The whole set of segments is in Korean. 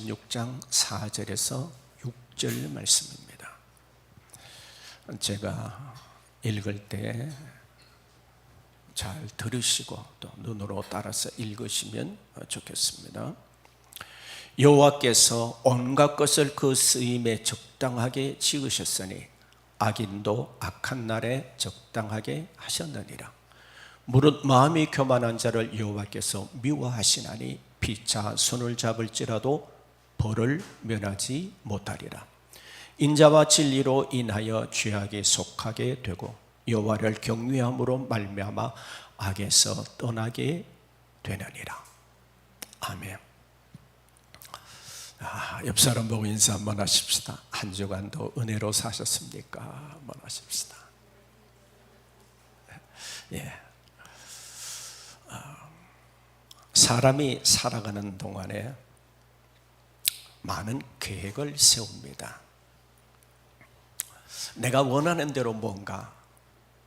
16장 4절에서 6절 말씀입니다. 제가 읽을 때 잘 들으시고 또 눈으로 따라서 읽으시면 좋겠습니다. 여호와께서 온갖 것을 그 쓰임에 적당하게 지으셨으니 악인도 악한 날에 적당하게 하셨느니라. 무릇 마음이 교만한 자를 여호와께서 미워하시나니 피차 손을 잡을지라도 벌을 면하지 못하리라. 인자와 진리로 인하여 죄악에 속하게 되고 여호와를 경외함으로 말미암아 악에서 떠나게 되느니라. 아멘. 옆 사람 보고 인사 한번 하십시다. 한 주간도 은혜로 사셨습니까? 한번 하십시다. 예. 사람이 살아가는 동안에 많은 계획을 세웁니다. 내가 원하는 대로 뭔가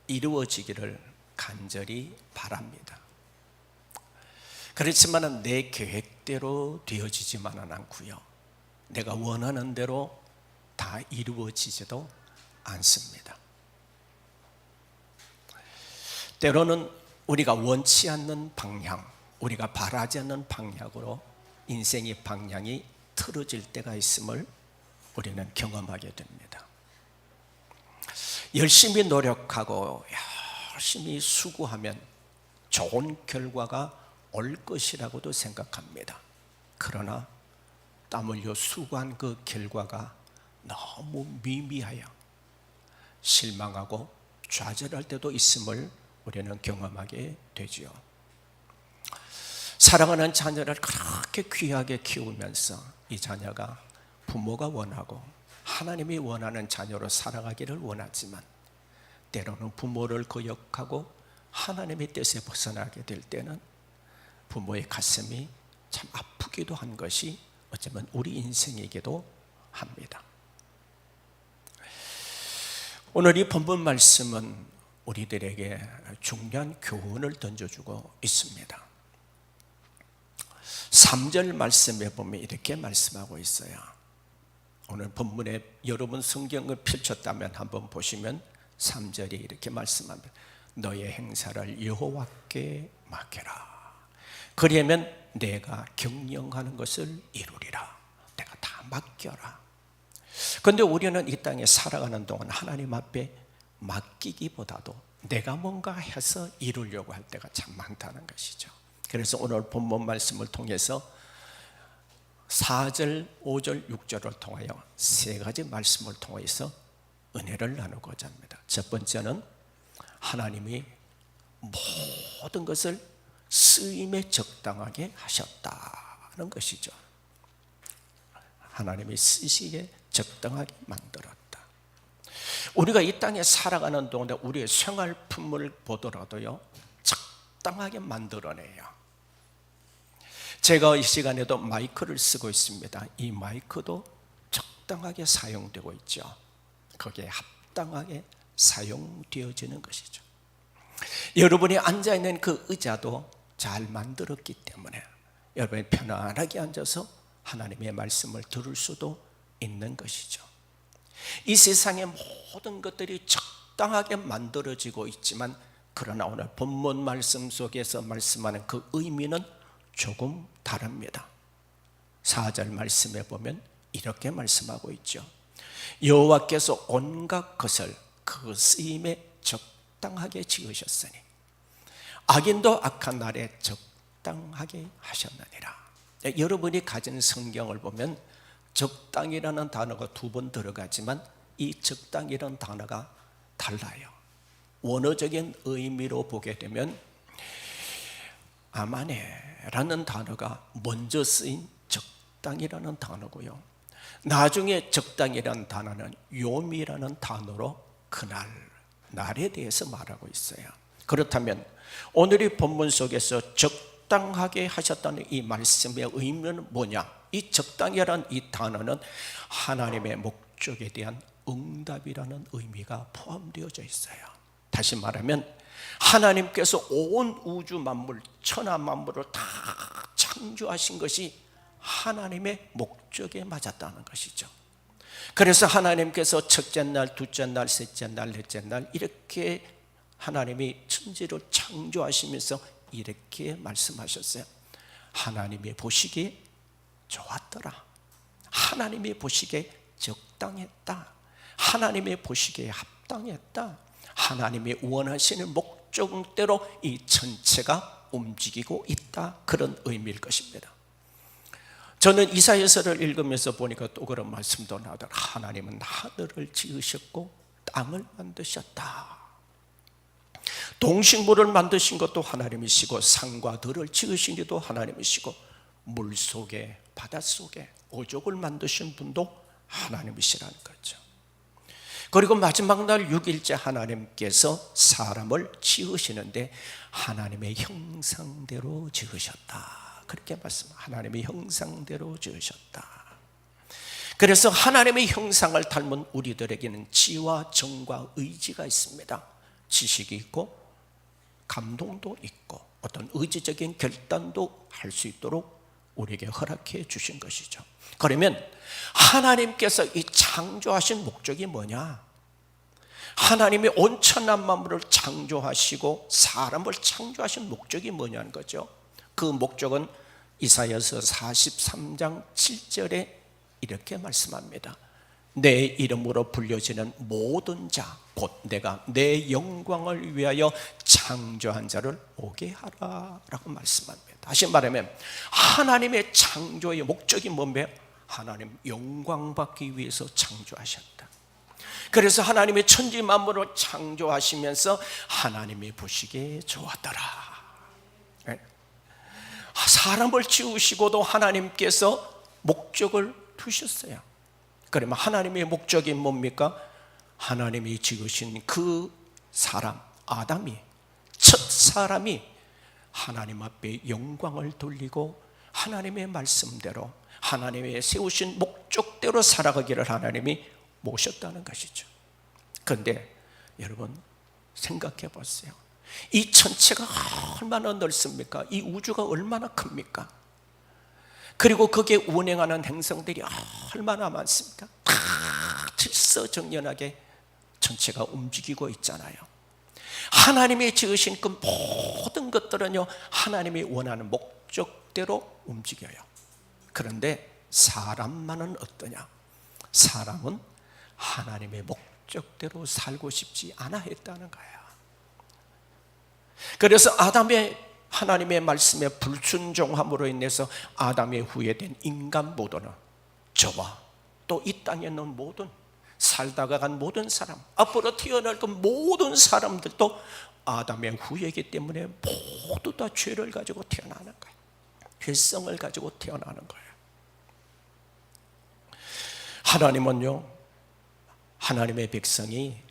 이루어지기를 간절히 바랍니다. 그렇지만 내 계획대로 되어지지만은 않고요, 내가 원하는 대로 다 이루어지지도 않습니다. 때로는 우리가 원치 않는 방향, 우리가 바라지 않는 방향으로 인생의 방향이 틀어질 때가 있음을 우리는 경험하게 됩니다. 열심히 노력하고 열심히 수고하면 좋은 결과가 올 것이라고도 생각합니다. 그러나 땀 흘려 수고한 그 결과가 너무 미미하여 실망하고 좌절할 때도 있음을 우리는 경험하게 되지요. 사랑하는 자녀를 그렇게 귀하게 키우면서 이 자녀가 부모가 원하고 하나님이 원하는 자녀로 살아가기를 원하지만 때로는 부모를 거역하고 하나님의 뜻에 벗어나게 될 때는 부모의 가슴이 참 아프기도 한 것이 어쩌면 우리 인생이기도 합니다. 오늘 이 본문 말씀은 우리들에게 중요한 교훈을 던져주고 있습니다. 3절 말씀에 보면 이렇게 말씀하고 있어요. 오늘 본문에 여러분 성경을 펼쳤다면 한번 보시면 3절이 이렇게 말씀합니다. 너의 행사를 여호와께 맡겨라. 그러면 내가 경영하는 것을 이루리라. 내가 다 맡겨라. 그런데 우리는 이 땅에 살아가는 동안 하나님 앞에 맡기기보다도 내가 뭔가 해서 이루려고 할 때가 참 많다는 것이죠. 그래서 오늘 본문 말씀을 통해서 4절, 5절, 6절을 통하여 세 가지 말씀을 통해서 은혜를 나누고자 합니다. 첫 번째는 하나님이 모든 것을 쓰임에 적당하게 하셨다는 것이죠. 하나님이 쓰시기에 적당하게 만들었다. 우리가 이 땅에 살아가는 동안에 우리의 생활품을 보더라도요, 적당하게 만들어내요. 제가 이 시간에도 마이크를 쓰고 있습니다. 이 마이크도 적당하게 사용되고 있죠. 거기에 합당하게 사용되어지는 것이죠. 여러분이 앉아있는 그 의자도 잘 만들었기 때문에 여러분이 편안하게 앉아서 하나님의 말씀을 들을 수도 있는 것이죠. 이 세상의 모든 것들이 적당하게 만들어지고 있지만 그러나 오늘 본문 말씀 속에서 말씀하는 그 의미는 조금 다릅니다. 4절 말씀에 보면 이렇게 말씀하고 있죠. 여호와께서 온갖 것을 그 쓰임에 적당하게 지으셨으니 악인도 악한 날에 적당하게 하셨느니라. 여러분이 가진 성경을 보면 적당이라는 단어가 2번 들어가지만 이 적당이라는 단어가 달라요. 원어적인 의미로 보게 되면 아마네라는 단어가 먼저 쓰인 적당이라는 단어고요, 나중에 적당이라는 단어는 요미라는 단어로 그날, 날에 대해서 말하고 있어요. 그렇다면 오늘 이 본문 속에서 적당하게 하셨다는 이 말씀의 의미는 뭐냐? 이 적당이라는 이 단어는 하나님의 목적에 대한 응답이라는 의미가 포함되어져 있어요. 다시 말하면 하나님께서 온 우주 만물, 천하 만물을 다 창조하신 것이 하나님의 목적에 맞았다는 것이죠. 그래서 하나님께서 첫째 날, 둘째 날, 셋째 날, 넷째 날 이렇게 하나님이 천지를 창조하시면서 이렇게 말씀하셨어요. 하나님이 보시기에 좋았더라. 하나님이 보시기에 적당했다. 하나님이 보시기에 합당했다. 하나님이 원하시는 목적대로 이 전체가 움직이고 있다. 그런 의미일 것입니다. 저는 이사야서를 읽으면서 보니까 또 그런 말씀도 나오더라. 하나님은 하늘을 지으셨고 땅을 만드셨다. 동식물을 만드신 것도 하나님이시고 산과 들을 지으신 이도 하나님이시고 물속에 바닷속에 오족을 만드신 분도 하나님이시라는 거죠. 그리고 마지막 날 6일째 하나님께서 사람을 지으시는데 하나님의 형상대로 지으셨다. 그렇게 말씀합니다. 하나님의 형상대로 지으셨다. 그래서 하나님의 형상을 닮은 우리들에게는 지와 정과 의지가 있습니다. 지식이 있고 감동도 있고 어떤 의지적인 결단도 할 수 있도록 우리에게 허락해 주신 것이죠. 그러면 하나님께서 이 창조하신 목적이 뭐냐? 하나님이 온천한 만물을 창조하시고 사람을 창조하신 목적이 뭐냐는 거죠. 그 목적은 이사야서 43장 7절에 이렇게 말씀합니다. 내 이름으로 불려지는 모든 자 곧 내가 내 영광을 위하여 창조한 자를 오게 하라 라고 말씀합니다. 다시 말하면 하나님의 창조의 목적이 뭔데? 하나님 영광 받기 위해서 창조하셨다. 그래서 하나님의 천지 만물을 창조하시면서 하나님이 보시기에 좋았더라. 사람을 지으시고도 하나님께서 목적을 두셨어요. 그러면 하나님의 목적이 뭡니까? 하나님이 지으신 그 사람 아담이, 첫 사람이 하나님 앞에 영광을 돌리고 하나님의 말씀대로 하나님의 세우신 목적대로 살아가기를 하나님이 모셨다는 것이죠. 그런데 여러분 생각해 보세요. 이 천체가 얼마나 넓습니까? 이 우주가 얼마나 큽니까? 그리고 거기에 운행하는 행성들이 얼마나 많습니까? 다 질서정연하게 전체가 움직이고 있잖아요. 하나님이 지으신 그 모든 것들은요 하나님이 원하는 목적대로 움직여요. 그런데 사람만은 어떠냐? 사람은 하나님의 목적대로 살고 싶지 않아 했다는 거예요. 그래서 아담의 하나님의 말씀에 불순종함으로 인해서 아담의 후예된 인간 모두는 저와 또 이 땅에 있는 모든 살다가 간 모든 사람, 앞으로 태어날 그 모든 사람들도 아담의 후예이기 때문에 모두 다 죄를 가지고 태어나는 거예요. 죄성을 가지고 태어나는 거예요. 하나님은요 하나님의 백성이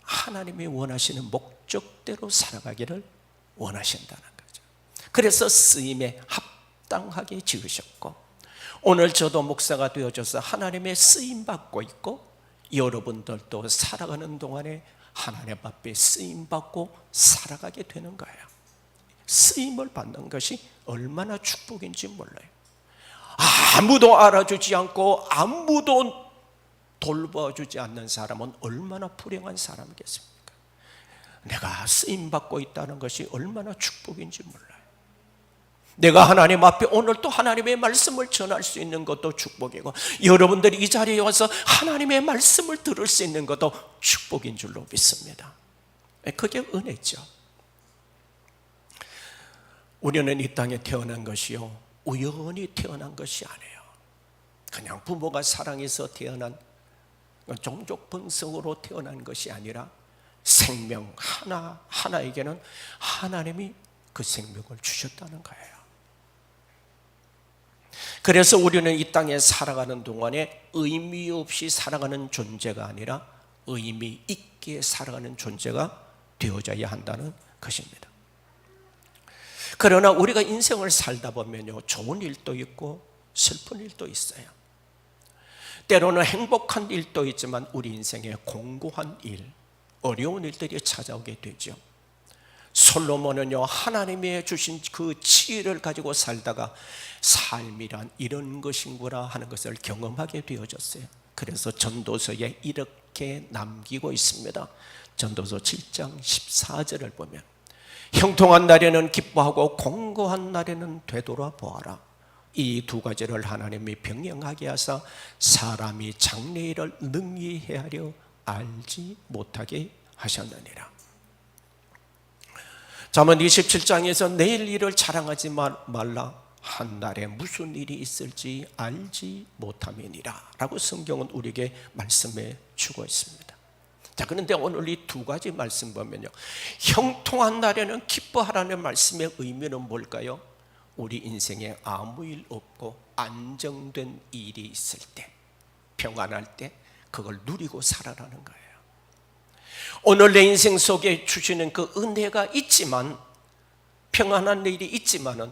하나님이 원하시는 목적대로 살아가기를 원하신다는 거죠. 그래서 쓰임에 합당하게 지으셨고 오늘 저도 목사가 되어져서 하나님의 쓰임받고 있고 여러분들도 살아가는 동안에 하나님 앞에 쓰임받고 살아가게 되는 거예요. 쓰임을 받는 것이 얼마나 축복인지 몰라요. 아무도 알아주지 않고 아무도 돌봐주지 않는 사람은 얼마나 불행한 사람이겠습니까? 내가 쓰임받고 있다는 것이 얼마나 축복인지 몰라요. 내가 하나님 앞에 오늘 또 하나님의 말씀을 전할 수 있는 것도 축복이고 여러분들이 이 자리에 와서 하나님의 말씀을 들을 수 있는 것도 축복인 줄로 믿습니다. 그게 은혜죠. 우리는 이 땅에 태어난 것이요 우연히 태어난 것이 아니에요. 그냥 부모가 사랑해서 태어난 종족 번성으로 태어난 것이 아니라 생명 하나에게는 하나님이 그 생명을 주셨다는 거예요. 그래서 우리는 이 땅에 살아가는 동안에 의미 없이 살아가는 존재가 아니라 의미 있게 살아가는 존재가 되어져야 한다는 것입니다. 그러나 우리가 인생을 살다 보면요 좋은 일도 있고 슬픈 일도 있어요. 때로는 행복한 일도 있지만 우리 인생에 공고한 일, 어려운 일들이 찾아오게 되죠. 솔로몬은요, 하나님이 주신 그 지혜를 가지고 살다가 삶이란 이런 것인구나 하는 것을 경험하게 되어졌어요. 그래서 전도서에 이렇게 남기고 있습니다. 전도서 7장 14절을 보면, 형통한 날에는 기뻐하고 공고한 날에는 되돌아보아라. 이 두 가지를 하나님이 병행하게 하사 사람이 장래일을 능히 헤아려 알지 못하게 하셨느니라. 잠언 27장에서 내일 일을 자랑하지 말라. 한날에 무슨 일이 있을지 알지 못함이니라 라고 성경은 우리에게 말씀해 주고 있습니다. 자, 그런데 오늘 이 두 가지 말씀 보면요, 형통한 날에는 기뻐하라는 말씀의 의미는 뭘까요? 우리 인생에 아무 일 없고 안정된 일이 있을 때, 평안할 때 그걸 누리고 살아라는 거예요. 오늘 내 인생 속에 주시는 그 은혜가 있지만, 평안한 일이 있지만은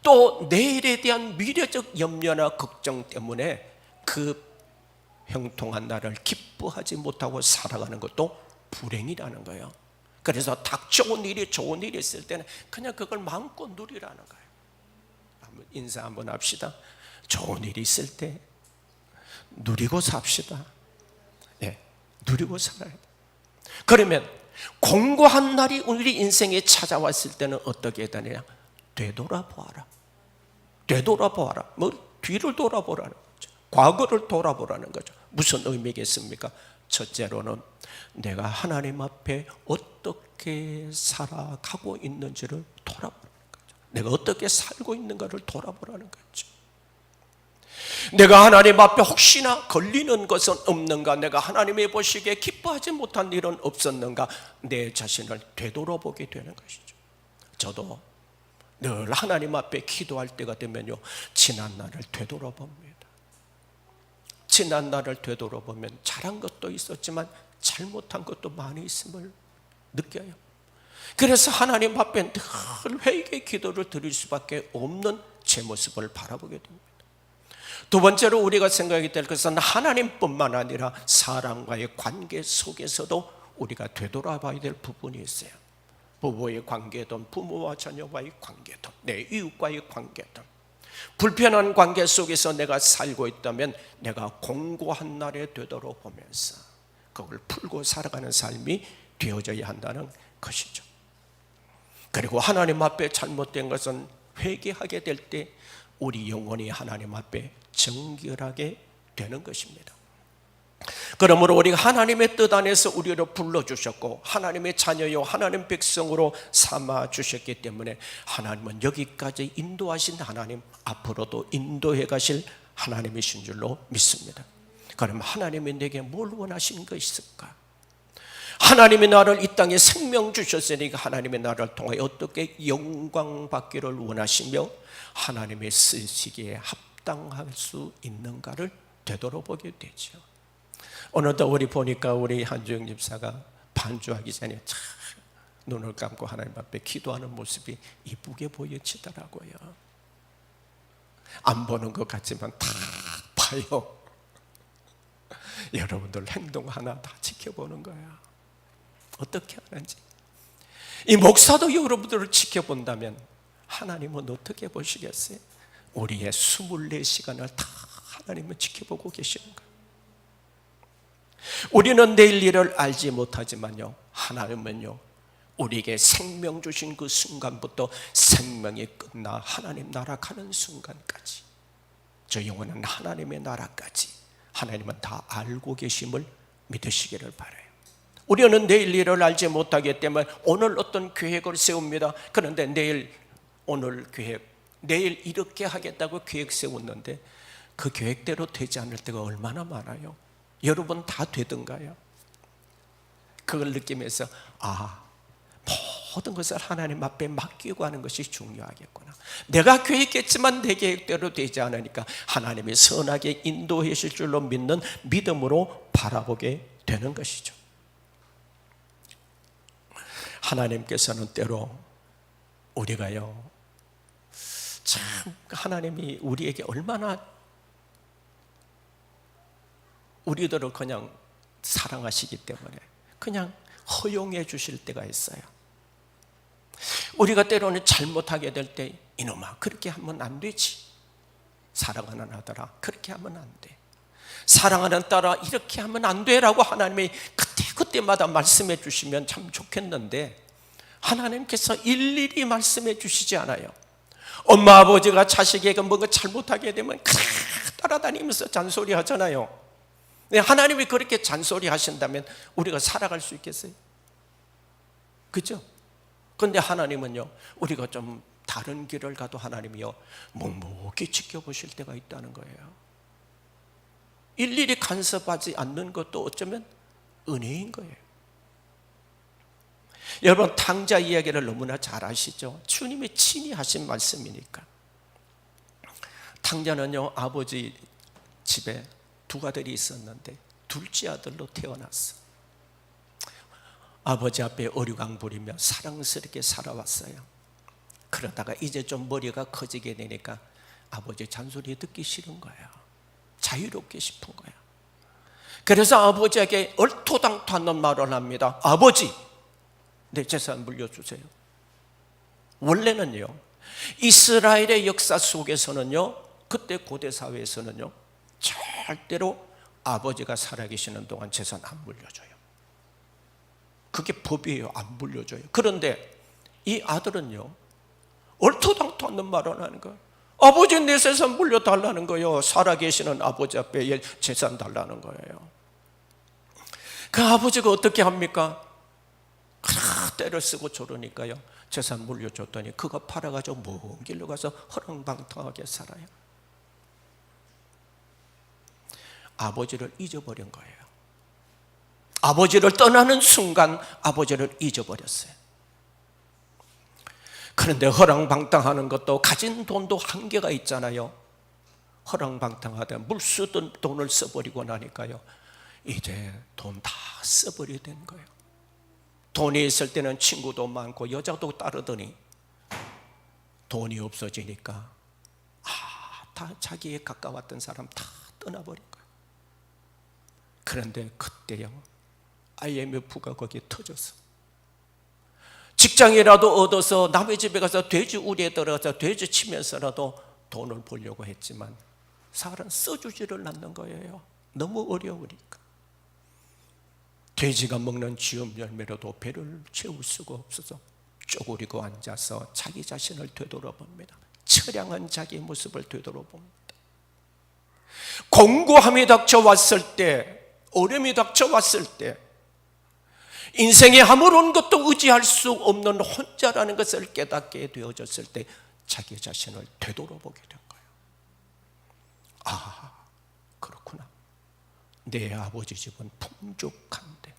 또 내일에 대한 미래적 염려나 걱정 때문에 그 형통한 날을 기뻐하지 못하고 살아가는 것도 불행이라는 거예요. 그래서 좋은 일이 있을 때는 그냥 그걸 마음껏 누리라는 거예요. 인사 한번 합시다. 좋은 일이 있을 때 누리고 삽시다. 네, 누리고 살아야 돼. 그러면 공고한 날이 우리 인생에 찾아왔을 때는 어떻게 해야 되느냐? 되돌아보아라. 되돌아보아라. 뭐 뒤를 돌아보라는 거죠. 과거를 돌아보라는 거죠. 무슨 의미겠습니까? 첫째로는 내가 하나님 앞에 어떻게 살아가고 있는지를 돌아보라는 거죠. 내가 어떻게 살고 있는가를 돌아보라는 거죠. 내가 하나님 앞에 혹시나 걸리는 것은 없는가, 내가 하나님의 보시기에 기뻐하지 못한 일은 없었는가, 내 자신을 되돌아보게 되는 것이죠. 저도 늘 하나님 앞에 기도할 때가 되면요, 지난 날을 되돌아봅니다. 지난 날을 되돌아보면 잘한 것도 있었지만 잘못한 것도 많이 있음을 느껴요. 그래서 하나님 앞에 늘 회개의 기도를 드릴 수밖에 없는 제 모습을 바라보게 됩니다. 두 번째로 우리가 생각이 될 것은 하나님뿐만 아니라 사람과의 관계 속에서도 우리가 되돌아봐야 될 부분이 있어요. 부부의 관계든 부모와 자녀와의 관계든 내 이웃과의 관계든 불편한 관계 속에서 내가 살고 있다면 내가 공고한 날에 되돌아보면서 그걸 풀고 살아가는 삶이 되어져야 한다는 것이죠. 그리고 하나님 앞에 잘못된 것은 회개하게 될 때 우리 영혼이 하나님 앞에 정결하게 되는 것입니다. 그러므로 우리가 하나님의 뜻 안에서 우리를 불러주셨고 하나님의 자녀요 하나님 백성으로 삼아주셨기 때문에 하나님은 여기까지 인도하신 하나님, 앞으로도 인도해 가실 하나님이신 줄로 믿습니다. 그럼 하나님이 내게 뭘 원하신 것일까? 하나님이 나를 이 땅에 생명 주셨으니까 하나님의 나를 통해 어떻게 영광 받기를 원하시며 하나님의 쓰시기에 합당할 수 있는가를 되돌아보게 되죠. 오늘도 우리 보니까 우리 한주영 집사가 반주하기 전에 참 눈을 감고 하나님 앞에 기도하는 모습이 이쁘게 보여지더라고요. 안 보는 것 같지만 다 봐요. 여러분들 행동 하나 다 지켜보는 거야. 어떻게 하는지. 이 목사도 여러분들을 지켜본다면 하나님은 어떻게 보시겠어요? 우리의 24시간을 다 하나님은 지켜보고 계시는 거예요. 우리는 내일 일을 알지 못하지만요, 하나님은요 우리에게 생명 주신 그 순간부터 생명이 끝나 하나님 나라 가는 순간까지, 저 영혼은 하나님의 나라까지 하나님은 다 알고 계심을 믿으시기를 바라요. 우리는 내일 일을 알지 못하기 때문에 오늘 어떤 계획을 세웁니다. 그런데 오늘 계획, 내일 이렇게 하겠다고 계획 세웠는데 그 계획대로 되지 않을 때가 얼마나 많아요. 여러분 다 되던가요? 그걸 느끼면서 모든 것을 하나님 앞에 맡기고 하는 것이 중요하겠구나. 내가 계획했지만 내 계획대로 되지 않으니까 하나님이 선하게 인도해 주실 줄로 믿는 믿음으로 바라보게 되는 것이죠. 하나님께서는 때로 우리가요, 참 하나님이 우리에게 얼마나 우리들을 그냥 사랑하시기 때문에 그냥 허용해 주실 때가 있어요. 우리가 때로는 잘못하게 될 때 이놈아 그렇게 하면 안 되지. 사랑하는 아들아 그렇게 하면 안 돼. 사랑하는 딸아 이렇게 하면 안 돼라고 하나님이 그때마다 말씀해 주시면 참 좋겠는데 하나님께서 일일이 말씀해 주시지 않아요. 엄마 아버지가 자식에게 뭔가 잘못하게 되면 따라다니면서 잔소리 하잖아요. 하나님이 그렇게 잔소리 하신다면 우리가 살아갈 수 있겠어요? 그렇죠? 그런데 하나님은요 우리가 좀 다른 길을 가도 하나님이요 묵묵히 지켜보실 때가 있다는 거예요. 일일이 간섭하지 않는 것도 어쩌면 은혜인 거예요. 여러분 탕자 이야기를 너무나 잘 아시죠? 주님이 친히 하신 말씀이니까. 탕자는요 아버지 집에 두 아들이 있었는데 둘째 아들로 태어났어. 아버지 앞에 어리광 부리며 사랑스럽게 살아왔어요. 그러다가 이제 좀 머리가 커지게 되니까 아버지 잔소리 듣기 싫은 거야. 자유롭게 싶은 거야. 그래서 아버지에게 얼토당토하는 말을 합니다. 아버지 내 재산 물려주세요. 원래는요 이스라엘의 역사 속에서는요 그때 고대 사회에서는요 절대로 아버지가 살아계시는 동안 재산 안 물려줘요. 그게 법이에요. 안 물려줘요. 그런데 이 아들은요 얼토당토하는 말을 하는 거예요. 아버지 내 재산 물려달라는 거예요. 살아계시는 아버지 앞에 재산 달라는 거예요. 그 아버지가 어떻게 합니까? 때를 쓰고 저러니까요 재산 물려줬더니 그거 팔아가지고 먼 길로 가서 허랑방탕하게 살아요. 아버지를 잊어버린 거예요. 아버지를 떠나는 순간 아버지를 잊어버렸어요. 그런데 허랑방탕하는 것도 가진 돈도 한계가 있잖아요. 허랑방탕하다 물쓰던 돈을 써버리고 나니까요 이제 돈 다 써버리게 된 거예요. 돈이 있을 때는 친구도 많고 여자도 따르더니 돈이 없어지니까 다 자기에 가까웠던 사람 다 떠나버린 거예요. 그런데 그때요 IMF가 거기에 터졌어. 직장이라도 얻어서 남의 집에 가서 돼지 우리에 들어가서 돼지 치면서라도 돈을 벌려고 했지만 사람은 써주지를 않는 거예요. 너무 어려우니까. 돼지가 먹는 쥐음 열매로도 배를 채울 수가 없어서 쪼그리고 앉아서 자기 자신을 되돌아봅니다. 처량한 자기 모습을 되돌아봅니다. 공고함이 닥쳐왔을 때, 어려움이 닥쳐왔을 때, 인생에 아무런 것도 의지할 수 없는 혼자라는 것을 깨닫게 되어졌을 때 자기 자신을 되돌아보게 된 거예요. 그렇구나. 내 아버지 집은 풍족한데,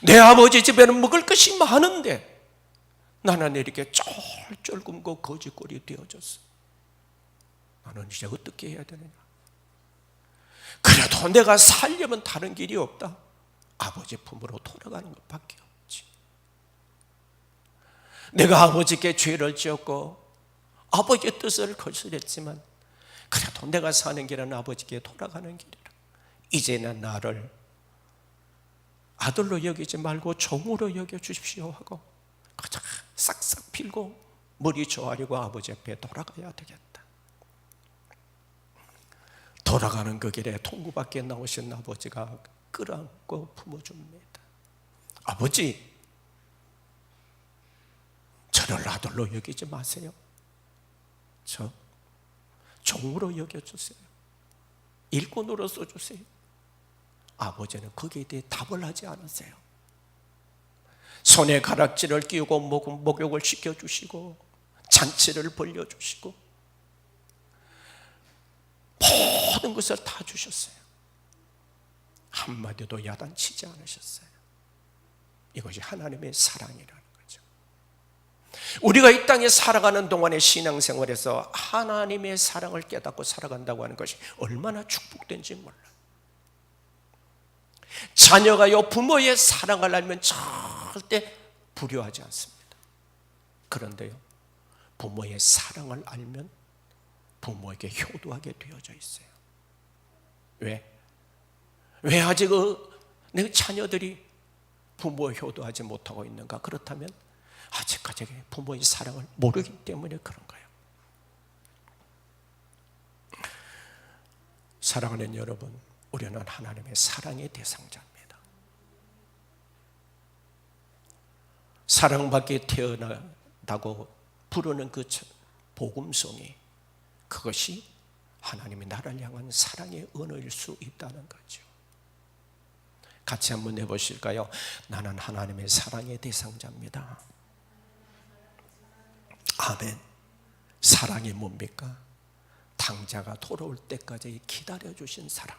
내 아버지 집에는 먹을 것이 많은데 나는 이렇게 쫄쫄 굶고 거지꼴이 되어졌어. 나는 이제 어떻게 해야 되느냐? 그래도 내가 살려면 다른 길이 없다. 아버지 품으로 돌아가는 것밖에 없지. 내가 아버지께 죄를 지었고 아버지의 뜻을 거스렸지만 그래도 내가 사는 길은 아버지께 돌아가는 길이라. 이제는 나를 아들로 여기지 말고 종으로 여겨주십시오 하고 가장 싹싹 빌고 머리 조아리고 아버지 앞에 돌아가야 되겠다. 돌아가는 그 길에 통구 밖에 나오신 아버지가 끌어안고 품어줍니다. 아버지, 저를 아들로 여기지 마세요. 저 종으로 여겨주세요. 일꾼으로 써주세요. 아버지는 거기에 대해 답을 하지 않으세요. 손에 가락지를 끼우고 목욕을 시켜주시고 잔치를 벌려주시고 모든 것을 다 주셨어요. 한마디도 야단치지 않으셨어요. 이것이 하나님의 사랑이라는 거죠. 우리가 이 땅에 살아가는 동안의 신앙생활에서 하나님의 사랑을 깨닫고 살아간다고 하는 것이 얼마나 축복된지 몰라요. 자녀가요 부모의 사랑을 알면 절대 불효하지 않습니다. 그런데요 부모의 사랑을 알면 부모에게 효도하게 되어져 있어요. 왜 아직 내 자녀들이 부모에 효도하지 못하고 있는가? 그렇다면 아직까지 부모의 사랑을 모르기 때문에 그런 거예요. 사랑하는 여러분, 우리는 하나님의 사랑의 대상자입니다. 사랑받게 태어나다고 부르는 그 복음송이, 그것이 하나님이 나를 향한 사랑의 언어일 수 있다는 거죠. 같이 한번 해보실까요? 나는 하나님의 사랑의 대상자입니다. 아멘. 사랑이 뭡니까? 당자가 돌아올 때까지 기다려주신 사랑,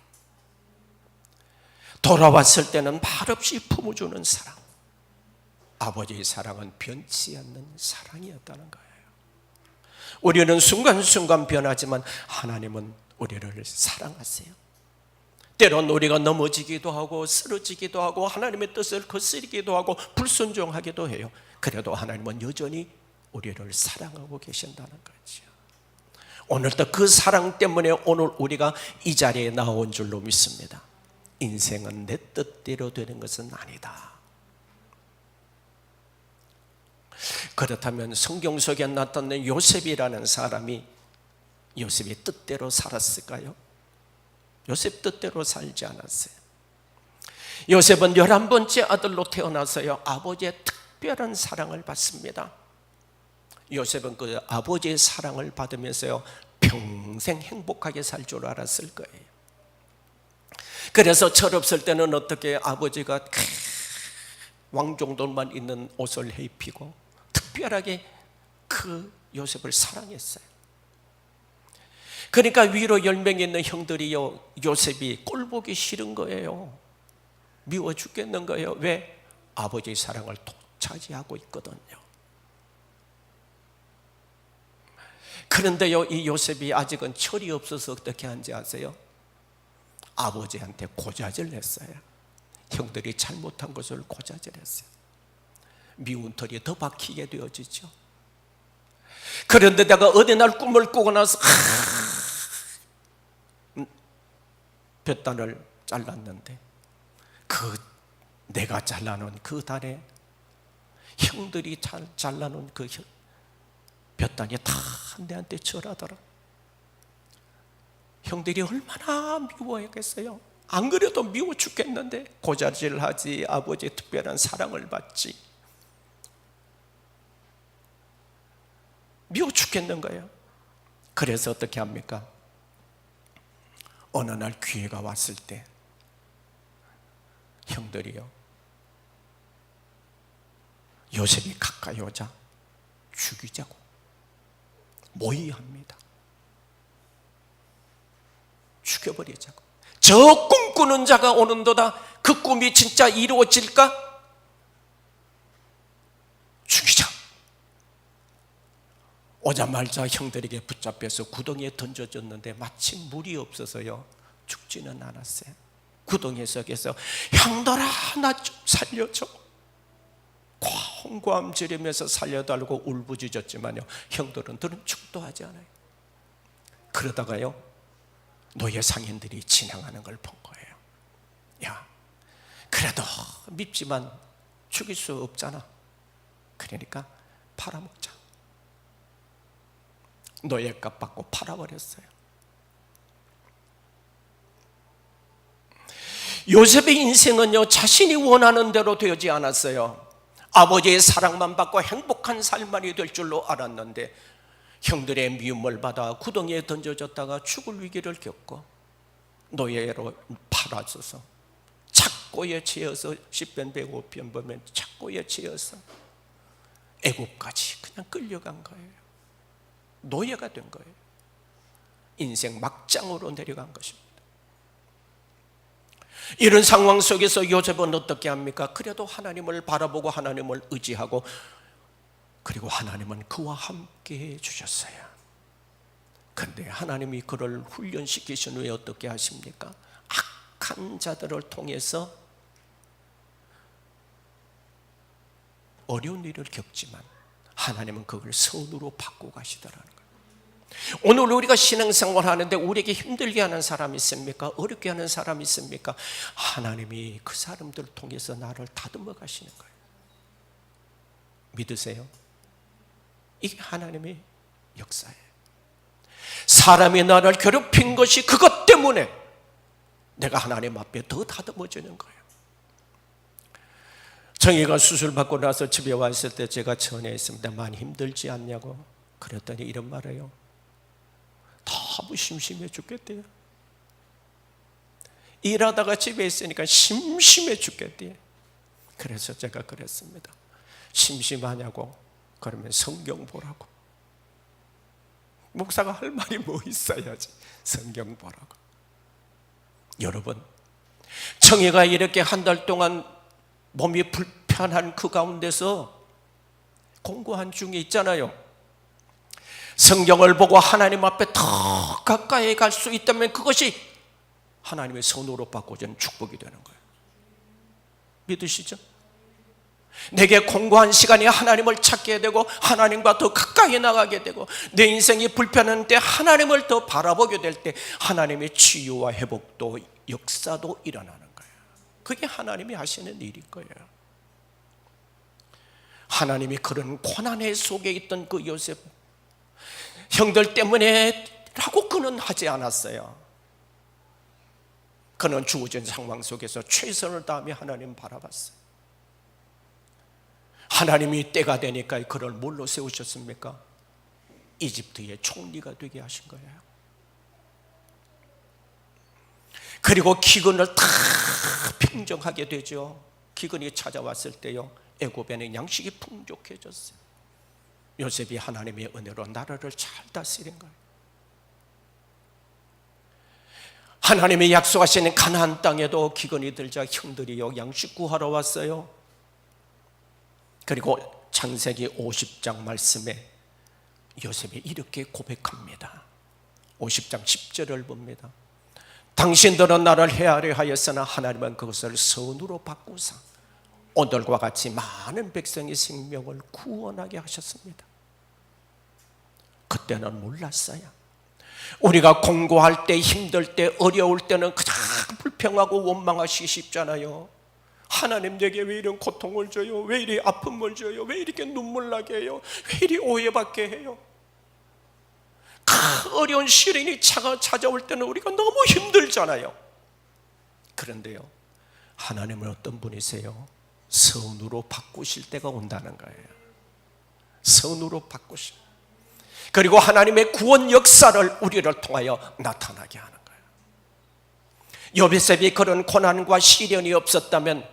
돌아왔을 때는 말없이 품어주는 사랑, 아버지의 사랑은 변치 않는 사랑이었다는 거예요. 우리는 순간순간 변하지만 하나님은 우리를 사랑하세요. 때론 우리가 넘어지기도 하고 쓰러지기도 하고 하나님의 뜻을 거스르기도 하고 불순종하기도 해요. 그래도 하나님은 여전히 우리를 사랑하고 계신다는 거죠. 오늘도 그 사랑 때문에 오늘 우리가 이 자리에 나온 줄로 믿습니다. 인생은 내 뜻대로 되는 것은 아니다. 그렇다면 성경 속에 나타난 요셉이라는 사람이 요셉의 뜻대로 살았을까요? 요셉 뜻대로 살지 않았어요. 요셉은 11번째 아들로 태어나서요, 아버지의 특별한 사랑을 받습니다. 요셉은 그 아버지의 사랑을 받으면서요, 평생 행복하게 살 줄 알았을 거예요. 그래서 철없을 때는 어떻게 아버지가 왕정들만 입는 옷을 입히고 특별하게 그 요셉을 사랑했어요. 그러니까 위로 10명이 있는 형들이요, 요셉이 꼴보기 싫은 거예요. 미워 죽겠는 거예요. 왜? 아버지의 사랑을 독차지하고 있거든요. 그런데요, 이 요셉이 아직은 철이 없어서 어떻게 한지 아세요? 아버지한테 고자질 했어요. 형들이 잘못한 것을 고자질 했어요. 미운 털이 더 박히게 되어지죠. 그런데 내가 어느 날 꿈을 꾸고 나서 볕단을 잘랐는데 그 내가 잘라놓은 그 달에 형들이 잘라놓은 그 볕단이 다 내한테 절하더라. 형들이 얼마나 미워했겠어요. 안 그래도 미워 죽겠는데 고자질하지, 아버지의 특별한 사랑을 받지, 미워 죽겠는 거예요. 그래서 어떻게 합니까? 어느 날 기회가 왔을 때 형들이요, 요셉이 가까이 오자 죽이자고 모의합니다. 죽여버리자고. 저 꿈꾸는 자가 오는도다. 그 꿈이 진짜 이루어질까? 죽이자. 오자마자 형들에게 붙잡혀서 구덩이에 던져졌는데 마침 물이 없어서요, 죽지는 않았어요. 구덩이 속에서 형들아 나 좀 살려줘, 콩고함 지르면서 살려달라고 울부짖었지만요, 형들은 죽도 하지 않아요. 그러다가요, 노예 상인들이 지나가는 걸 본 거예요. 야, 그래도 밉지만 죽일 수 없잖아. 그러니까 팔아먹자. 노예값 받고 팔아버렸어요. 요셉의 인생은요, 자신이 원하는 대로 되지 않았어요. 아버지의 사랑만 받고 행복한 삶만이 될 줄로 알았는데 형들의 미움을 받아 구덩이에 던져졌다가 죽을 위기를 겪고 노예로 팔아줘서 착고에 치여서 10편 105편 보면 착고에 치여서 애국까지 그냥 끌려간 거예요. 노예가 된 거예요. 인생 막장으로 내려간 것입니다. 이런 상황 속에서 요셉은 어떻게 합니까? 그래도 하나님을 바라보고 하나님을 의지하고, 그리고 하나님은 그와 함께 해주셨어요. 그런데 하나님이 그를 훈련시키신 후에 어떻게 하십니까? 악한 자들을 통해서 어려운 일을 겪지만 하나님은 그걸 선으로 바꾸고 가시더라는 거예요. 오늘 우리가 신앙생활 하는데 우리에게 힘들게 하는 사람이 있습니까? 어렵게 하는 사람이 있습니까? 하나님이 그 사람들을 통해서 나를 다듬어 가시는 거예요. 믿으세요? 이게 하나님의 역사예요. 사람이 나를 괴롭힌 것이 그것 때문에 내가 하나님 앞에 더 다듬어지는 거예요. 정희가 수술받고 나서 집에 왔을 때 제가 전화했습니다. 많이 힘들지 않냐고. 그랬더니 이런 말이에요. 너무 심심해 죽겠대요. 일하다가 집에 있으니까 심심해 죽겠대요. 그래서 제가 그랬습니다. 심심하냐고. 그러면 성경 보라고. 목사가 할 말이 뭐 있어야지. 성경 보라고. 여러분, 정혜가 이렇게 한 달 동안 몸이 불편한 그 가운데서 공부한 중에 있잖아요. 성경을 보고 하나님 앞에 더 가까이 갈 수 있다면 그것이 하나님의 선으로 바꿔진 축복이 되는 거예요. 믿으시죠? 내게 공부한 시간이 하나님을 찾게 되고 하나님과 더 가까이 나가게 되고 내 인생이 불편한 때 하나님을 더 바라보게 될 때 하나님의 치유와 회복도 역사도 일어나는 거예요. 그게 하나님이 하시는 일일 거예요. 하나님이 그런 고난의 속에 있던 그 요셉, 형들 때문에 라고 그는 하지 않았어요. 그는 주어진 상황 속에서 최선을 다하며 하나님 바라봤어요. 하나님이 때가 되니까 그를 뭘로 세우셨습니까? 이집트의 총리가 되게 하신 거예요. 그리고 기근을 다 평정하게 되죠. 기근이 찾아왔을 때요, 애굽에는 양식이 풍족해졌어요. 요셉이 하나님의 은혜로 나라를 잘 다스린 거예요. 하나님이 약속하시는 가나안 땅에도 기근이 들자 형들이요 양식 구하러 왔어요. 그리고 창세기 50장 말씀에 요셉이 이렇게 고백합니다. 50장 10절을 봅니다. 당신들은 나를 헤아려 하였으나 하나님은 그것을 선으로 바꾸사 오늘과 같이 많은 백성의 생명을 구원하게 하셨습니다. 그때는 몰랐어요. 우리가 공고할 때, 힘들 때, 어려울 때는 가장 불평하고 원망하시기 쉽잖아요. 하나님 내게 왜 이런 고통을 줘요? 왜 이리 아픔을 줘요? 왜 이렇게 눈물 나게 해요? 왜 이리 오해받게 해요? 그 어려운 시련이 찾아올 때는 우리가 너무 힘들잖아요. 그런데요, 하나님은 어떤 분이세요? 선으로 바꾸실 때가 온다는 거예요. 선으로 바꾸실. 그리고 하나님의 구원 역사를 우리를 통하여 나타나게 하는 거예요. 요셉이 그런 고난과 시련이 없었다면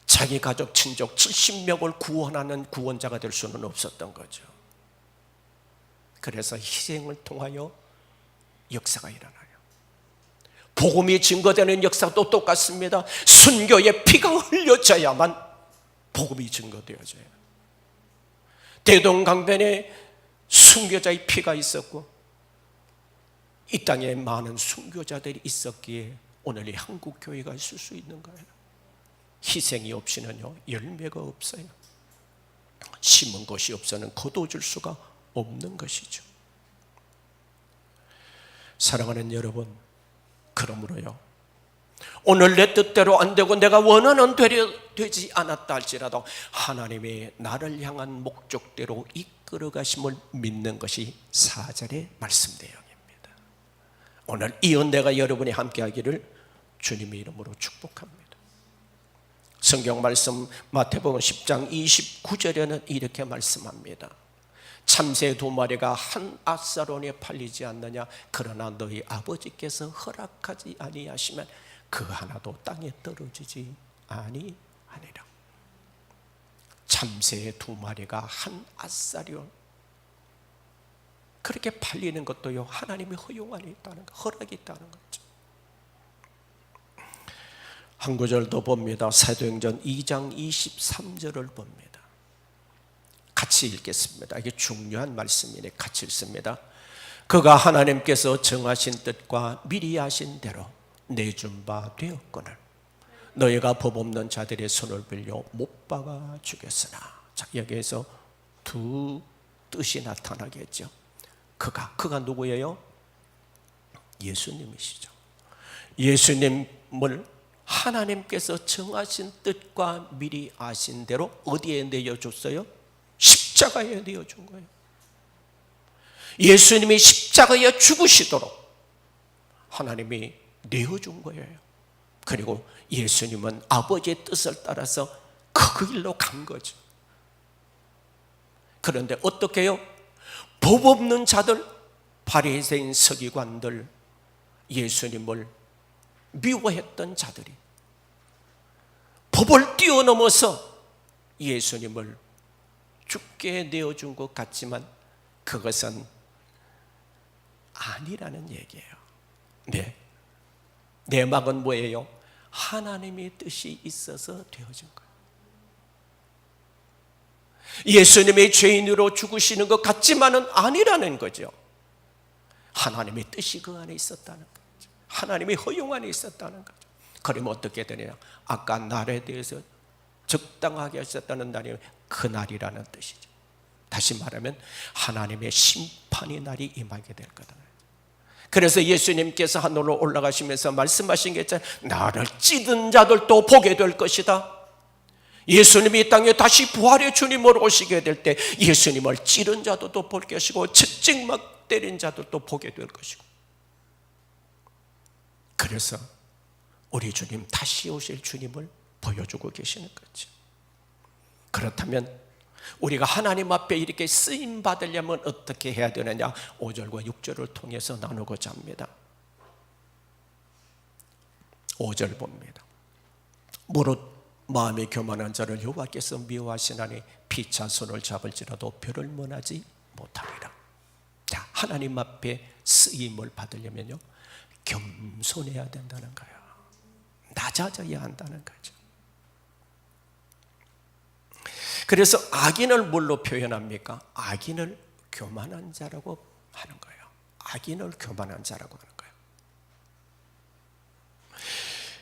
자기 가족 친족 70명을 구원하는 구원자가 될 수는 없었던 거죠. 그래서 희생을 통하여 역사가 일어나요. 복음이 증거되는 역사도 똑같습니다. 순교의 피가 흘려져야만 복음이 증거되어져요. 대동강변에 순교자의 피가 있었고 이 땅에 많은 순교자들이 있었기에 오늘 이 한국교회가 있을 수 있는 거예요. 희생이 없이는요 열매가 없어요. 심은 것이 없어는 거둬줄 수가 없는 것이죠. 사랑하는 여러분, 그러므로요 오늘 내 뜻대로 안 되고 내가 원하는 되지 않았다 할지라도 하나님이 나를 향한 목적대로 이끌어 가심을 믿는 것이 4절의 말씀 내용입니다. 오늘 이 은혜가 여러분이 함께 하기를 주님의 이름으로 축복합니다. 성경 말씀 마태복음 10장 29절에는 이렇게 말씀합니다. 참새 2마리가 한 앗사론에 팔리지 않느냐? 그러나 너희 아버지께서 허락하지 아니하시면 그 하나도 땅에 떨어지지 아니하니라. 참새 2마리가 한 앗사론, 그렇게 팔리는 것도요 하나님이 허용안이 있다는 거, 허락이 있다는 거죠. 한 구절 더 봅니다. 사도행전 2장 23절을 봅니다. 같이 읽겠습니다. 이게 중요한 말씀이네. 같이 읽습니다. 그가 하나님께서 정하신 뜻과 미리 하신 대로 내준 바 되었거늘 너희가 법 없는 자들의 손을 빌려 못 박아 죽였으나. 자, 여기에서 두 뜻이 나타나겠죠. 그가 누구예요? 예수님이시죠. 예수님을 하나님께서 정하신 뜻과 미리 아신 대로 어디에 내어줬어요? 십자가에 내어준 거예요. 예수님이 십자가에 죽으시도록 하나님이 내어준 거예요. 그리고 예수님은 아버지의 뜻을 따라서 그 길로 간 거죠. 그런데 어떻게 해요? 법 없는 자들, 바리새인 서기관들, 예수님을 미워했던 자들이 법을 뛰어넘어서 예수님을 죽게 내어준 것 같지만 그것은 아니라는 얘기예요. 네. 내막은 뭐예요? 하나님의 뜻이 있어서 되어진 거예요. 예수님의 죄인으로 죽으시는 것 같지만은 아니라는 거죠. 하나님의 뜻이 그 안에 있었다는 거죠. 하나님의 허용 안에 있었다는 거죠. 그러면 어떻게 되느냐? 아까 날에 대해서 적당하게 하셨다는 날이 그날이라는 뜻이죠. 다시 말하면 하나님의 심판의 날이 임하게 될 거다. 그래서 예수님께서 하늘로 올라가시면서 말씀하신 게 있잖아요. 나를 찌든 자들도 보게 될 것이다. 예수님이 이 땅에 다시 부활의 주님으로 오시게 될 때 예수님을 찌른 자들도 볼 것이고 채찍막 때린 자들도 보게 될 것이고, 그래서 우리 주님, 다시 오실 주님을 보여주고 계시는 거죠. 그렇다면 우리가 하나님 앞에 이렇게 쓰임 받으려면 어떻게 해야 되느냐? 5절과 6절을 통해서 나누고자 합니다. 5절 봅니다. 무릇 마음이 교만한 자를 여호와께서 미워하시나니 피차 손을 잡을지라도 별을 면하지 못하리라. 자, 하나님 앞에 쓰임을 받으려면요, 겸손해야 된다는 거예요. 낮아져야 한다는 거죠. 그래서 악인을 뭘로 표현합니까? 악인을 교만한 자라고 하는 거예요. 악인을 교만한 자라고 하는 거예요.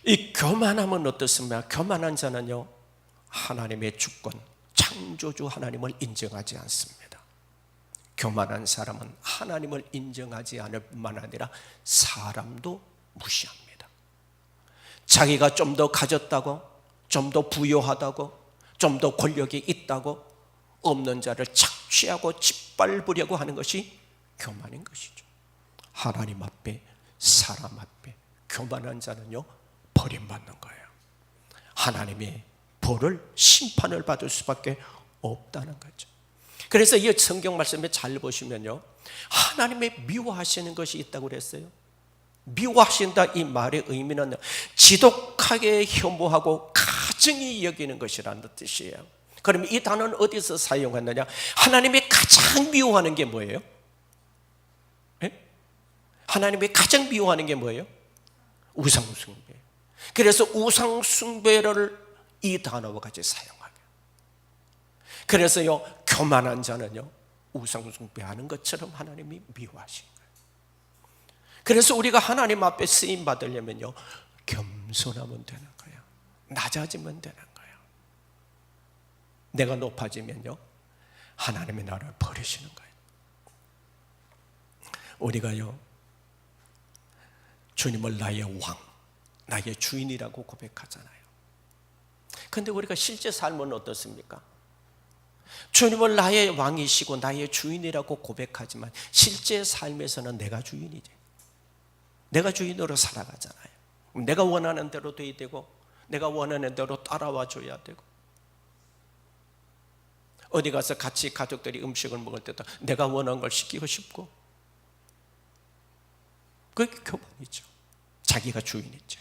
이 교만함은 어떻습니까? 교만한 자는요, 하나님의 주권, 창조주 하나님을 인정하지 않습니다. 교만한 사람은 하나님을 인정하지 않을 뿐만 아니라 사람도 무시합니다. 자기가 좀 더 가졌다고, 좀 더 부유하다고, 좀 더 권력이 있다고 없는 자를 착취하고 짓밟으려고 하는 것이 교만인 것이죠. 하나님 앞에, 사람 앞에 교만한 자는요, 버림받는 거예요. 하나님의 벌을, 심판을 받을 수밖에 없다는 거죠. 그래서 이 성경 말씀에 잘 보시면요, 하나님의 미워하시는 것이 있다고 그랬어요. 미워하신다, 이 말의 의미는 지독하게 혐오하고 가증히 여기는 것이라는 뜻이에요. 그러면 이 단어는 어디서 사용했느냐? 하나님이 가장 미워하는 게 뭐예요? 네? 하나님이 가장 미워하는 게 뭐예요? 우상숭배. 그래서 우상숭배를 이 단어와 같이 사용하게. 그래서요, 교만한 자는요, 우상숭배하는 것처럼 하나님이 미워하신 거예요. 그래서 우리가 하나님 앞에 쓰임 받으려면요, 겸손하면 되는 거예요. 낮아지면 되는 거예요. 내가 높아지면요, 하나님이 나를 버리시는 거예요. 우리가요, 주님을 나의 왕, 나의 주인이라고 고백하잖아요. 그런데 우리가 실제 삶은 어떻습니까? 주님을 나의 왕이시고 나의 주인이라고 고백하지만 실제 삶에서는 내가 주인이지. 내가 주인으로 살아가잖아요. 내가 원하는 대로 돼야 되고, 내가 원하는 대로 따라와 줘야 되고, 어디 가서 같이 가족들이 음식을 먹을 때도 내가 원하는 걸 시키고 싶고, 그게 교만이죠. 자기가 주인이죠.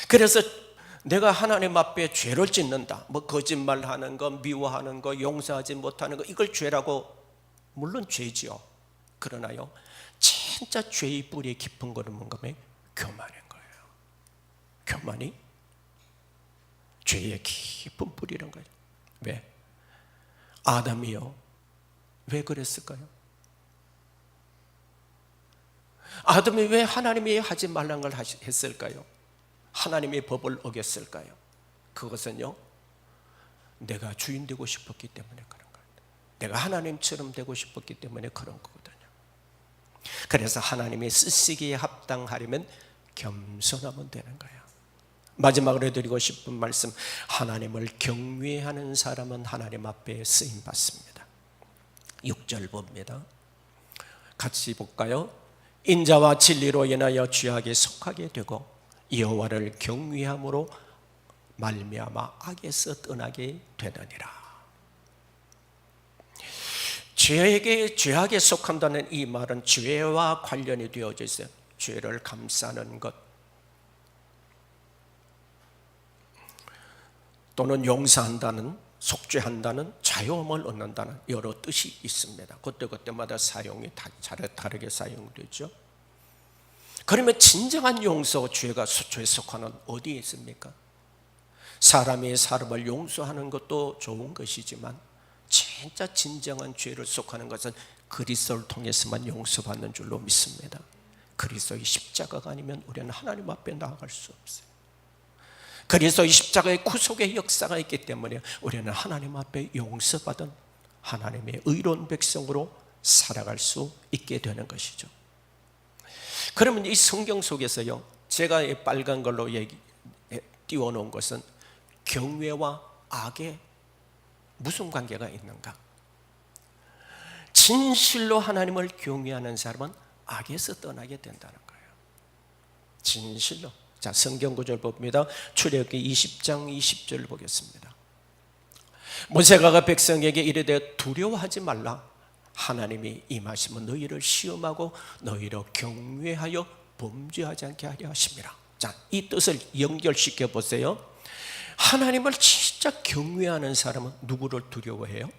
그래서 내가 하나님 앞에 죄를 짓는다, 뭐 거짓말하는 거, 미워하는 거, 용서하지 못하는 거, 이걸 죄라고, 물론 죄지요. 그러나요, 진짜 죄의 뿌리 깊은 거는 뭔가 하면 교만인 거예요. 교만이 죄의 깊은 뿌리란 거예요. 왜? 아담이요, 왜 그랬을까요? 아담이 왜 하나님이 하지 말란 걸 했을까요? 하나님의 법을 어겼을까요? 그것은요, 내가 주인 되고 싶었기 때문에 그런 거예요. 내가 하나님처럼 되고 싶었기 때문에 그런 거거든요. 그래서 하나님의 쓰시기에 합당하려면 겸손하면 되는 거예요. 마지막으로 드리고 싶은 말씀, 하나님을 경외하는 사람은 하나님 앞에 쓰임받습니다. 6절 봅니다. 같이 볼까요? 인자와 진리로 인하여 죄악에 속하게 되고 여호와를 경외함으로 말미암아 악에서 떠나게 되느니라. 죄악에 속한다는 이 말은 죄와 관련이 되어져 있어요. 죄를 감싸는 것 또는 용서한다는, 속죄한다는, 자유함을 얻는다는 여러 뜻이 있습니다. 그때마다 사용이 다르게 사용되죠. 그러면 진정한 용서, 죄에 속하는 어디에 있습니까? 사람이 사람을 용서하는 것도 좋은 것이지만 진짜 진정한 죄를 속하는 것은 그리스도를 통해서만 용서받는 줄로 믿습니다. 그리스도의 십자가가 아니면 우리는 하나님 앞에 나아갈 수 없어요. 그리스도의 십자가의 구속의 역사가 있기 때문에 우리는 하나님 앞에 용서받은 하나님의 의로운 백성으로 살아갈 수 있게 되는 것이죠. 그러면 이 성경 속에서요, 제가 이 빨간 걸로 띄워놓은 것은 경외와 악의 무슨 관계가 있는가? 진실로 하나님을 경외하는 사람은 악에서 떠나게 된다는 거예요. 진실로. 자, 성경 구절 봅니다. 출애굽기 20장 20절 보겠습니다. 모세가 백성에게 이르되 두려워하지 말라. 하나님이 임하시면 너희를 시험하고 너희로 경외하여 범죄하지 않게 하려 하심이라. 자, 이 뜻을 연결시켜 보세요. 하나님을 진짜 경외하는 사람은 누구를 두려워해요?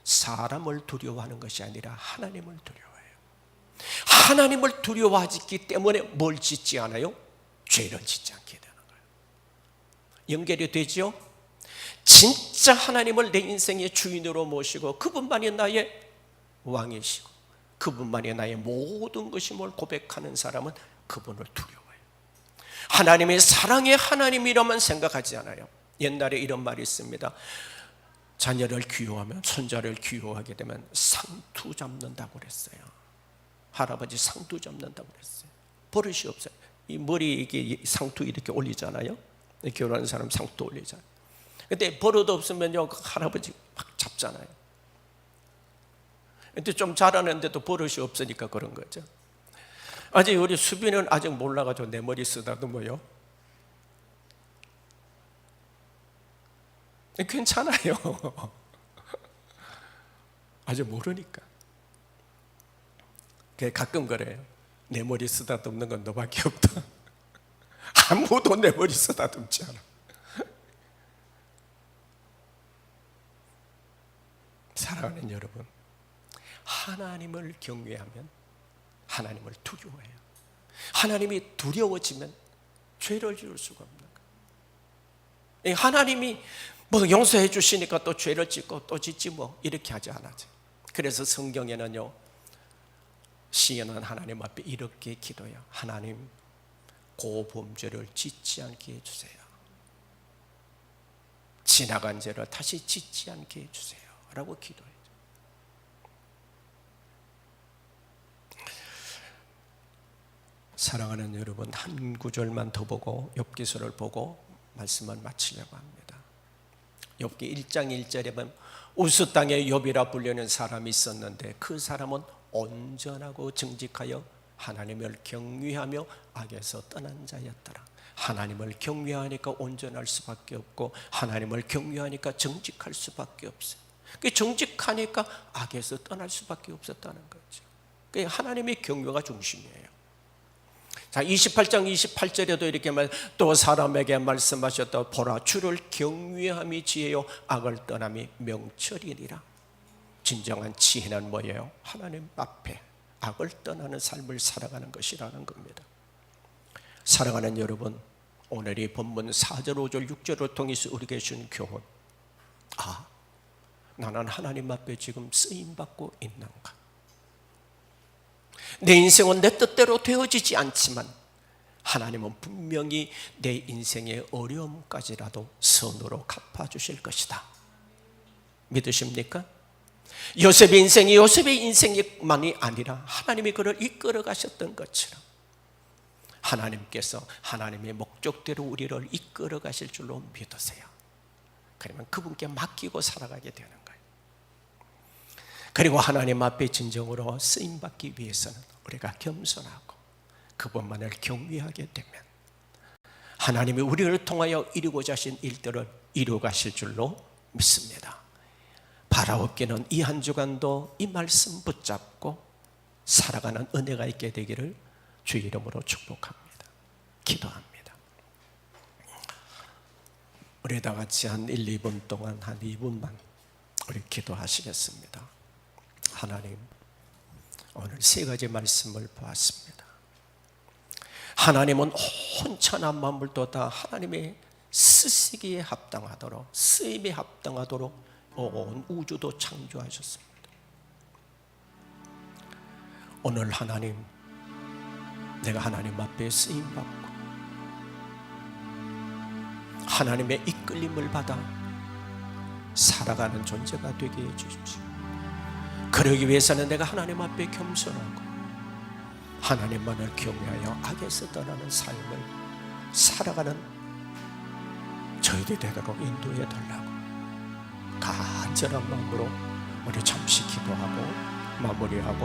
사람을 두려워하는 것이 아니라 하나님을 두려워해요. 하나님을 두려워하기 때문에 뭘 짓지 않아요? 죄를 짓지 않게 되는 거예요. 연결이 되죠? 진짜 하나님을 내 인생의 주인으로 모시고 그분만이 나의 왕이시고 그분만이 나의 모든 것임을 고백하는 사람은 그분을 두려워해요. 하나님의 사랑의 하나님이라만 생각하지 않아요. 옛날에 이런 말이 있습니다. 자녀를 귀여워하면, 손자를 귀여워하게 되면 상투 잡는다고 그랬어요. 할아버지 상투 잡는다고 그랬어요. 버릇이 없어요. 이 머리 이게 상투 이렇게 올리잖아요. 결혼하는 사람 상투 올리잖아요. 근데 버릇 없으면요, 할아버지 막 잡잖아요. 근데 좀 잘하는데도 버릇이 없으니까 그런 거죠. 아직 우리 수빈은 아직 몰라가지고 내 머리 쓰다듬어요. 괜찮아요. 아직 모르니까. 가끔 그래요. 내 머리 쓰다듬는 건 너밖에 없다. 아무도 내 머리 쓰다듬지 않아. 사랑하는 여러분, 하나님을 경외하면 하나님을 두려워해요. 하나님이 두려워지면 죄를 지을 수가 없는 거예요. 하나님이 뭐 용서해 주시니까 또 죄를 짓고 또 짓지 뭐 이렇게 하지 않아요. 그래서 성경에는요, 시인은 하나님 앞에 이렇게 기도해요. 하나님, 고범죄를 짓지 않게 해주세요. 지나간 죄를 다시 짓지 않게 해주세요 라고 기도해요. 사랑하는 여러분, 한 구절만 더 보고 욥기서를 보고 말씀을 마치려고 합니다. 욥기 1장 1절에 보면 우스 땅에 욥이라 불리는 사람이 있었는데 그 사람은 온전하고 정직하여 하나님을 경외하며 악에서 떠난 자였더라. 하나님을 경외하니까 온전할 수밖에 없고 하나님을 경외하니까 정직할 수밖에 없어요. 정직하니까 악에서 떠날 수밖에 없었다는 거죠. 하나님의 경외가 중심이에요. 자, 28장 28절에도 이렇게 또 사람에게 말씀하셨다. 보라, 주를 경외함이 지혜요 악을 떠남이 명철이니라. 진정한 지혜는 뭐예요? 하나님 앞에 악을 떠나는 삶을 살아가는 것이라는 겁니다. 사랑하는 여러분, 오늘 이 본문 4절, 5절, 6절을 통해서 우리에게 주신 교훈, 나는 하나님 앞에 지금 쓰임받고 있는가? 내 인생은 내 뜻대로 되어지지 않지만 하나님은 분명히 내 인생의 어려움까지라도 선으로 갚아주실 것이다. 믿으십니까? 요셉의 인생이 요셉의 인생만이 아니라 하나님이 그를 이끌어 가셨던 것처럼 하나님께서 하나님의 목적대로 우리를 이끌어 가실 줄로 믿으세요. 그러면 그분께 맡기고 살아가게 되는 거예요. 그리고 하나님 앞에 진정으로 쓰임받기 위해서는 우리가 겸손하고 그분만을 경외하게 되면 하나님이 우리를 통하여 이루고자 하신 일들을 이루어 가실 줄로 믿습니다. 바라옵기는 이 한 주간도 이 말씀 붙잡고 살아가는 은혜가 있게 되기를 주의 이름으로 축복합니다. 기도합니다. 우리 다 같이 한 1, 2분 동안 한 2분만 우리 기도하시겠습니다. 하나님, 오늘 세 가지 말씀을 보았습니다. 하나님은 온 천하 만물도 다 하나님의 쓰시기에 합당하도록, 쓰임에 합당하도록 온 우주도 창조하셨습니다. 오늘 하나님, 내가 하나님 앞에 쓰임받고 하나님의 이끌림을 받아 살아가는 존재가 되게 해주십시오. 그러기 위해서는 내가 하나님 앞에 겸손하고 하나님만을 경외하여 악에서 떠나는 삶을 살아가는 저희들이 되도록 인도해 달라고 간절한 마음으로 우리 잠시 기도하고 마무리하고